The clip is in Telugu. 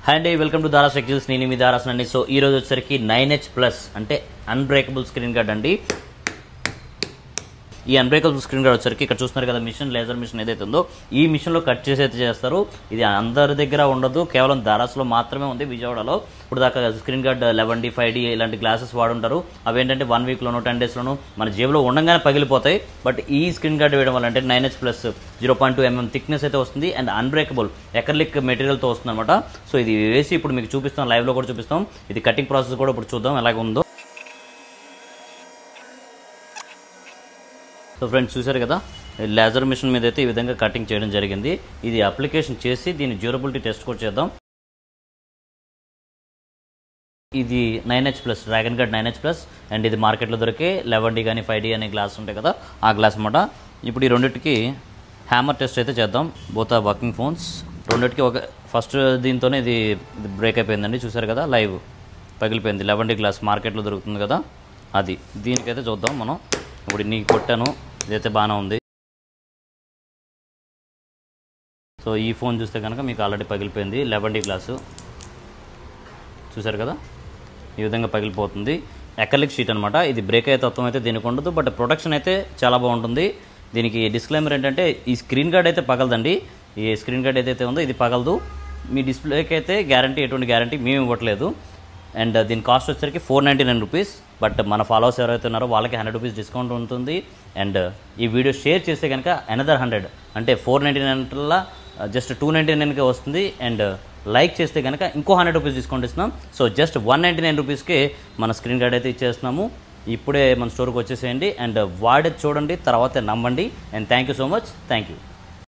హాయ్ అండి, వెల్కమ్ టు దారాస్ టెక్నికల్స్. నేను మీ దారాస్ అండి. సో ఈ రోజు వచ్చేసరికి 9H ప్లస్ అంటే అన్బ్రేకబుల్ స్క్రీన్ గార్డ్ అండి. ఈ అన్బ్రేకబుల్ స్క్రీన్ గార్డ్ వచ్చేసరికి ఇక్కడ చూస్తున్నారు కదా, మిషన్ లేజర్ మిషన్ ఏదైతే ఉందో ఈ మిషన్లో కట్ చేసి అయితే చేస్తారు. ఇది అందరి దగ్గర ఉండదు, కేవలం దారాస్లో మాత్రమే ఉంది విజయవాడలో. ఇప్పుడు దాకా స్క్రీన్ గార్డ్ 11D 5D ఇలాంటి గ్లాసెస్ వాడుంటారు. అవి ఏంటంటే 1 వీక్లోనో 10 డేస్లోనూ మన జేబులో ఉండగానే పగిలిపోతాయి. బట్ ఈ స్క్రీన్ గార్డ్ వేయడం వల్ల అంటే 9H ప్లస్ 0.2 mm థిక్నెస్ అయితే వస్తుంది అండ్ అన్బ్రేకబుల్ ఎకర్లిక్ మెటీరియల్తో వస్తుంది అనమాట. సో ఇది వేసి ఇప్పుడు మీకు చూపిస్తాం, లైవ్లో కూడా చూపిస్తాం. ఇది కటింగ్ ప్రాసెస్ కూడా ఇప్పుడు చూద్దాం ఎలాగ ఉందో. సో ఫ్రెండ్స్ చూసారు కదా, లేజర్ మిషన్ మీద అయితే ఈ విధంగా కటింగ్ చేయడం జరిగింది. ఇది అప్లికేషన్ చేసి దీని డ్యూరబిలిటీ టెస్ట్ కూడా చేద్దాం. ఇది 9H plus dragon guard 9H plus and ఇది మార్కెట్లో దొరికే 11D కానీ 5D అనే గ్లాస్ ఉంటాయి కదా, ఆ గ్లాస్ అన్నమాట. ఇప్పుడు ఈ రెండింటికి హ్యామర్ టెస్ట్ అయితే చేద్దాం. Both are working phones. రెండింటికి ఒక ఫస్ట్ దీంతోనే ఇది బ్రేక్ అయిపోయిందండి. చూసారు కదా, లైవ్ పగిలిపోయింది. 11D గ్లాస్ మార్కెట్లో దొరుకుతుంది కదా, అది. దీనికైతే చూద్దాం మనం. ఇప్పుడు నీకు కొట్టాను, ఇదైతే బాగానే ఉంది. సో ఈ ఫోన్ చూస్తే కనుక మీకు ఆల్రెడీ పగిలిపోయింది. 11D గ్లాసు చూసారు కదా, ఈ విధంగా పగిలిపోతుంది. అక్రిలిక్ షీట్ అనమాట. ఇది బ్రేక్ అయ్యే తత్వం అయితే దీనికి ఉండదు, బట్ ప్రొటెక్షన్ అయితే చాలా బాగుంటుంది. దీనికి డిస్క్లైమర్ ఏంటంటే ఈ స్క్రీన్ గార్డ్ అయితే పగలదండి. ఈ స్క్రీన్ గార్డ్ ఏదైతే ఉందో ఇది పగలదు. మీ డిస్ప్లేకి అయితే గ్యారంటీ, ఎటువంటి గ్యారంటీ మేము ఇవ్వట్లేదు. అండ్ దీని కాస్ట్ వచ్చేసరికి 499 రూపీస్. బట్ మన ఫాలోవర్స్ ఎవరైతే ఉన్నారో వాళ్ళకి 100 రూపీస్ డిస్కౌంట్ ఉంటుంది. అండ్ ఈ వీడియో షేర్ చేస్తే కనుక అనదర్ 100 అంటే 499 జస్ట్ 299కే వస్తుంది. అండ్ లైక్ చేస్తే కనుక ఇంకో 100 రూపీస్ డిస్కౌంట్ ఇస్తున్నాం. సో జస్ట్ 199 రూపీస్కే మన స్క్రీన్ గార్డ్ అయితే ఇచ్చేస్తున్నాము. ఇప్పుడే మన స్టోర్కి వచ్చేసేయండి అండ్ వాడేది చూడండి, తర్వాత నమ్మండి. And thank you so much. Thank you.